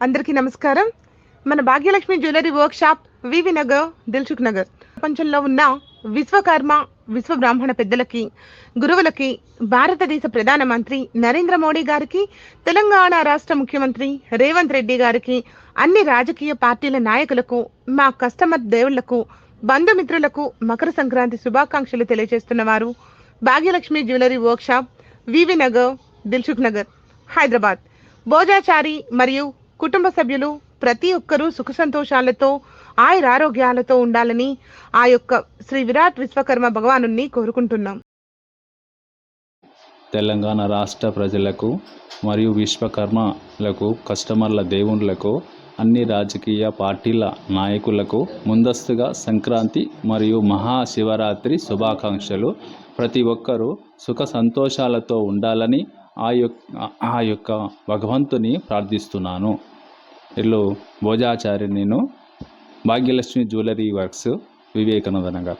అందరికీ నమస్కారం. మన భాగ్యలక్ష్మి జ్యువెలరీ వర్క్ షాప్ వివి నగర్, దిల్సుఖ్ నగర్. ప్రపంచంలో ఉన్న విశ్వకర్మ, విశ్వ బ్రాహ్మణ పెద్దలకి, గురువులకి, భారతదేశ ప్రధానమంత్రి నరేంద్ర మోడీ గారికి, తెలంగాణ రాష్ట్ర ముఖ్యమంత్రి రేవంత్ రెడ్డి గారికి, అన్ని రాజకీయ పార్టీల నాయకులకు, మా కస్టమర్ దేవుళ్లకు, బంధుమిత్రులకు మకర సంక్రాంతి శుభాకాంక్షలు తెలియజేస్తున్న వారు భాగ్యలక్ష్మి జ్యువెలరీ వర్క్ షాప్ వివి నగర్, దిల్సుఖ్ నగర్, హైదరాబాద్. భోజాచారి మరియు కుటుంబ సభ్యులు ప్రతి ఒక్కరూ సుఖ సంతోషాలతో ఆయురారోగ్యాలతో ఉండాలని ఆ యొక్క శ్రీ విరాట్ విశ్వకర్మ భగవానుని కోరుకుంటున్నాం. తెలంగాణ రాష్ట్ర ప్రజలకు మరియు విశ్వకర్మలకు, కస్టమర్ల దేవుళ్ళకు, అన్ని రాజకీయ పార్టీల నాయకులకు ముందస్తుగా సంక్రాంతి మరియు మహాశివరాత్రి శుభాకాంక్షలు. ప్రతి ఒక్కరూ సుఖ సంతోషాలతో ఉండాలని ఆ యొక్క భగవంతుని ప్రార్థిస్తున్నాను. ఇల్లు భోజాచారి, నేను భాగ్యలక్ష్మి జ్యువెలరీ వర్క్స్, వివేకానంద నగర్.